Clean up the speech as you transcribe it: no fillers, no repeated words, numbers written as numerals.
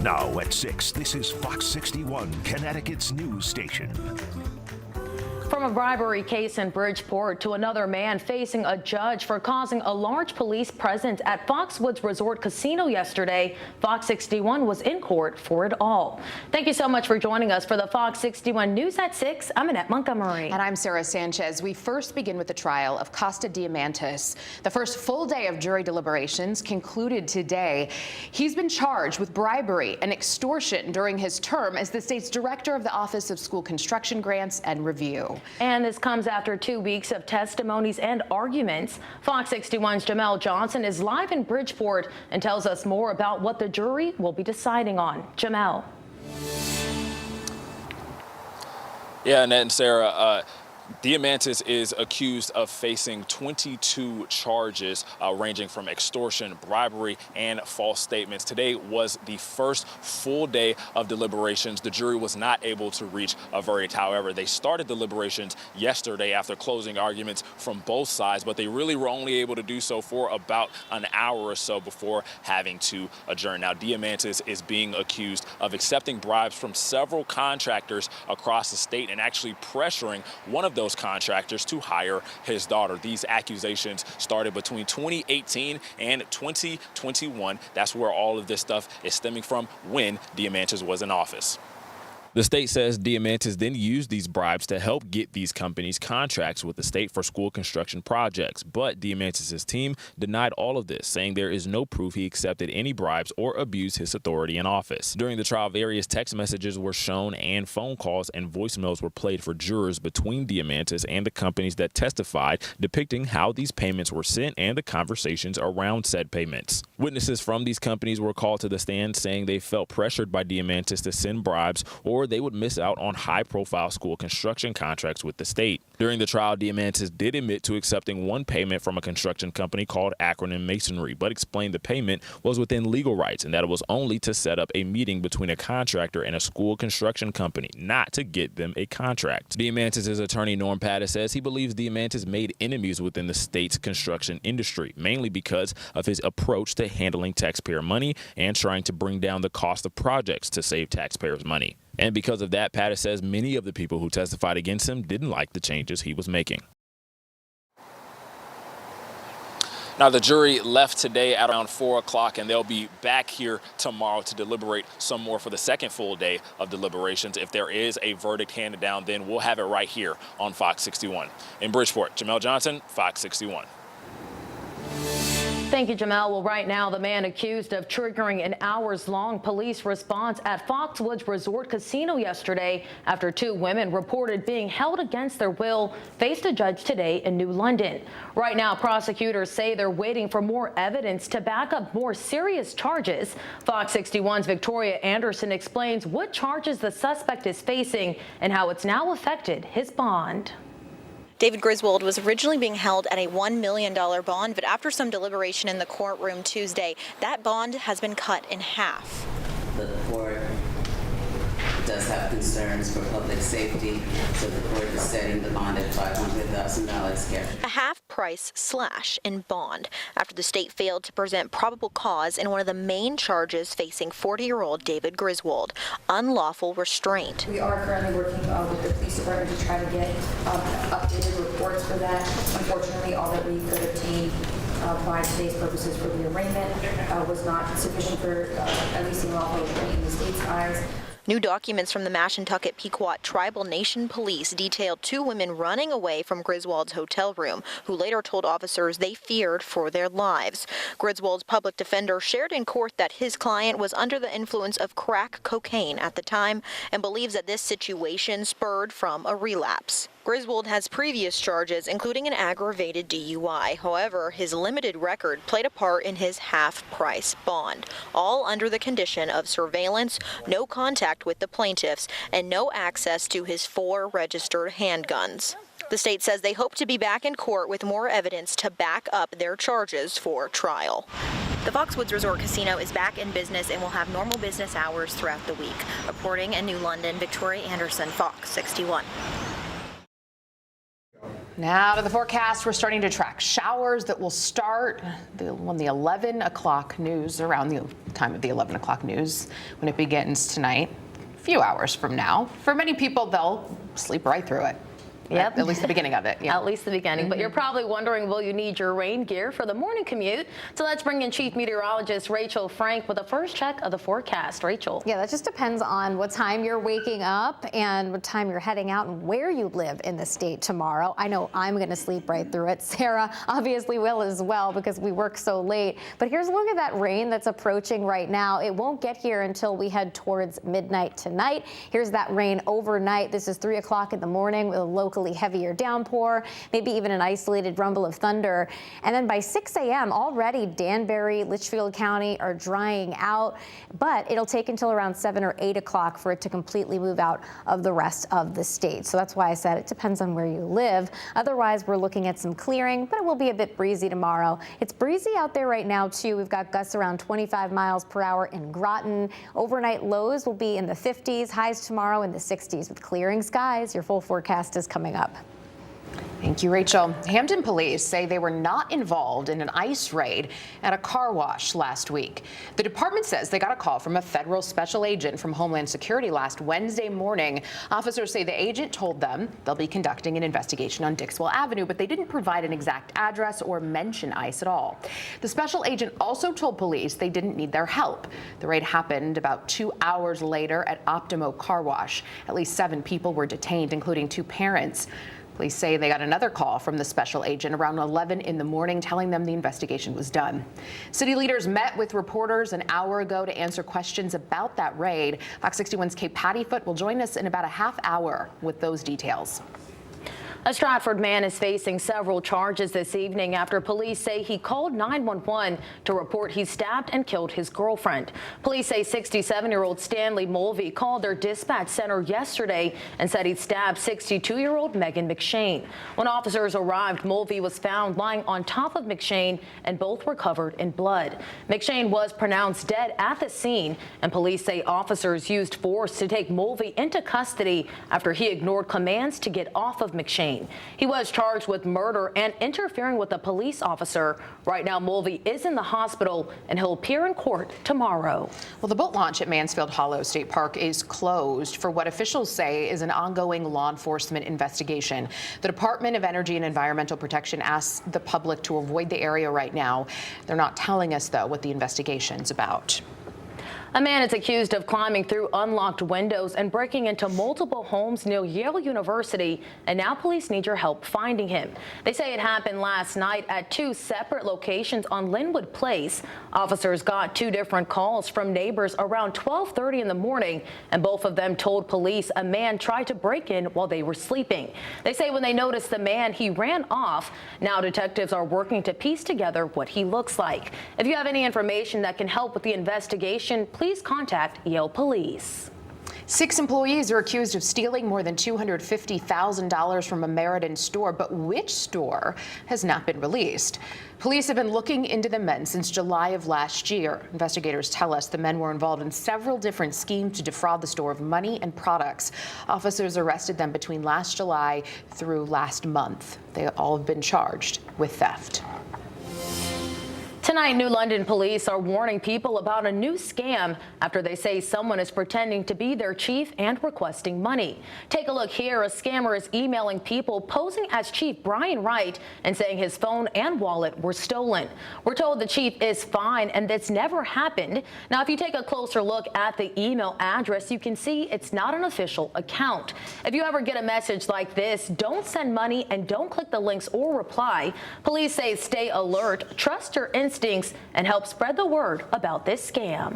Now at 6, this is Fox 61, Connecticut's news station. From a bribery case in Bridgeport to another man facing a judge for causing a large police presence at Foxwoods Resort Casino yesterday, Fox 61 was in court for it all. Thank you so much for joining us for the Fox 61 News at 6. I'm Annette Montgomery. And I'm Sarah Sanchez. We first begin with the trial of Costa Diamantis. The first full day of jury deliberations concluded today. He's been charged with bribery and extortion during his term as the state's director of the Office of School Construction Grants and Review. And this comes after 2 weeks of testimonies and arguments. Fox 61's Jamel Johnson is live in Bridgeport and tells us more about what the jury will be deciding on. Jamel. Yeah, Annette and Sarah, Diamantis is accused of facing 22 charges ranging from extortion, bribery, and false statements. Today was the first full day of deliberations. The jury was not able to reach a verdict. However, they started deliberations yesterday after closing arguments from both sides, but they really were only able to do so for about an hour or so before having to adjourn. Now, Diamantis is being accused of accepting bribes from several contractors across the state and actually pressuring one of those contractors to hire his daughter. These accusations started between 2018 and 2021. That's where all of this stuff is stemming from when Diamantis was in office. The state says Diamantis then used these bribes to help get these companies contracts with the state for school construction projects. But Diamantis' team denied all of this, saying there is no proof he accepted any bribes or abused his authority in office. During the trial, various text messages were shown and phone calls and voicemails were played for jurors between Diamantis and the companies that testified, depicting how these payments were sent and the conversations around said payments. Witnesses from these companies were called to the stand, saying they felt pressured by Diamantis to send bribes or they would miss out on high-profile school construction contracts with the state. During the trial, Diamantis did admit to accepting one payment from a construction company called Acronym Masonry, but explained the payment was within legal rights and that it was only to set up a meeting between a contractor and a school construction company, not to get them a contract. Diamantis' attorney Norm Pattis says he believes Diamantis made enemies within the state's construction industry, mainly because of his approach to handling taxpayer money and trying to bring down the cost of projects to save taxpayers money. And because of that, Pattis says many of the people who testified against him didn't like the changes he was making. Now, the jury left today at around 4 o'clock, and they'll be back here tomorrow to deliberate some more for the second full day of deliberations. If there is a verdict handed down, then we'll have it right here on Fox 61. In Bridgeport, Jamel Johnson, Fox 61. Thank you, Jamel. Well, right now, the man accused of triggering an hours-long police response at Foxwoods Resort Casino yesterday after 2 women reported being held against their will faced a judge today in New London. Right now, prosecutors say they're waiting for more evidence to back up more serious charges. Fox 61's Victoria Anderson explains what charges the suspect is facing and how it's now affected his bond. David Griswold was originally being held at a $1 million bond, but after some deliberation in the courtroom Tuesday, that bond has been cut in half. The court does have concerns for public safety, so the court is setting the bond at $500,000 cash. A half-price slash in bond after the state failed to present probable cause in one of the main charges facing 40-year-old David Griswold, unlawful restraint. We are currently working with the police department to try to get updated reports for that. Unfortunately, all that we could obtain by today's purposes for the arraignment was not sufficient for at least unlawful restraint in the state's eyes. New documents from the Mashantucket Pequot Tribal Nation Police detailed 2 women running away from Griswold's hotel room, who later told officers they feared for their lives. Griswold's public defender shared in court that his client was under the influence of crack cocaine at the time and believes that this situation spurred from a relapse. Griswold has previous charges, including an aggravated DUI. However, his limited record played a part in his half-price bond, all under the condition of surveillance, no contact with the plaintiffs, and no access to his 4 registered handguns. The state says they hope to be back in court with more evidence to back up their charges for trial. The Foxwoods Resort Casino is back in business and will have normal business hours throughout the week. Reporting in New London, Victoria Anderson, Fox 61. Now to the forecast. We're starting to track showers that will start when the 11 o'clock news, around the time of the 11 o'clock news, when it begins tonight, a few hours from now. For many people, they'll sleep right through it. Yep. At least the beginning of it. Yeah. At least the beginning. But you're probably wondering, will you need your rain gear for the morning commute? So let's bring in Chief Meteorologist Rachel Frank with a first check of the forecast. Rachel. Yeah, that just depends on what time you're waking up and what time you're heading out and where you live in the state tomorrow. I know I'm going to sleep right through it. Sarah obviously will as well because we work so late. But here's a look at that rain that's approaching right now. It won't get here until we head towards midnight tonight. Here's that rain overnight. This is 3 o'clock in the morning with a locally heavier downpour, maybe even an isolated rumble of thunder. And then by 6 a.m. already Danbury, Litchfield County are drying out, but it'll take until around 7 or 8 o'clock for it to completely move out of the rest of the state. So that's why I said it depends on where you live. Otherwise, we're looking at some clearing, but it will be a bit breezy tomorrow. It's breezy out there right now too. We've got gusts around 25 miles per hour in Groton. Overnight lows will be in the 50s, highs tomorrow in the 60s with clearing skies. Your full forecast is coming up. Thank you, Rachel. Hampton police say they were not involved in an ICE raid at a car wash last week. The department says they got a call from a federal special agent from Homeland Security last Wednesday morning. Officers say the agent told them they'll be conducting an investigation on Dixwell Avenue, but they didn't provide an exact address or mention ICE at all. The special agent also told police they didn't need their help. The raid happened about 2 hours later at Optimo Car Wash. At least 7 people were detained, including 2 parents. Police say they got another call from the special agent around 11 in the morning telling them the investigation was done. City leaders met with reporters an hour ago to answer questions about that raid. Fox 61's Kate Pattyfoot will join us in about a half hour with those details. A Stratford man is facing several charges this evening after police say he called 911 to report he stabbed and killed his girlfriend. Police say 67-year-old Stanley Mulvey called their dispatch center yesterday and said he'd stabbed 62-year-old Megan McShane. When officers arrived, Mulvey was found lying on top of McShane and both were covered in blood. McShane was pronounced dead at the scene, and police say officers used force to take Mulvey into custody after he ignored commands to get off of McShane. He was charged with murder and interfering with a police officer. Right now, Mulvey is in the hospital and he'll appear in court tomorrow. Well, the boat launch at Mansfield Hollow State Park is closed for what officials say is an ongoing law enforcement investigation. The Department of Energy and Environmental Protection asks the public to avoid the area right now. They're not telling us, though, what the investigation's about. A man is accused of climbing through unlocked windows and breaking into multiple homes near Yale University, and now police need your help finding him. They say it happened last night at 2 separate locations on Linwood Place. Officers got 2 different calls from neighbors around 12:30 in the morning, and both of them told police a man tried to break in while they were sleeping. They say when they noticed the man, he ran off. Now detectives are working to piece together what he looks like. If you have any information that can help with the investigation, please contact Yale Police. 6 employees are accused of stealing more than $250,000 from a Meriden store, but which store has not been released. Police have been looking into the men since July of last year. Investigators tell us the men were involved in several different schemes to defraud the store of money and products. Officers arrested them between last July through last month. They all have been charged with theft. Tonight, New London police are warning people about a new scam after they say someone is pretending to be their chief and requesting money. Take a look here. A scammer is emailing people posing as Chief Brian Wright and saying his phone and wallet were stolen. We're told the chief is fine and that's never happened. Now, if you take a closer look at the email address, you can see it's not an official account. If you ever get a message like this, don't send money and don't click the links or reply. Police say stay alert, trust your instincts, and help spread the word about this scam.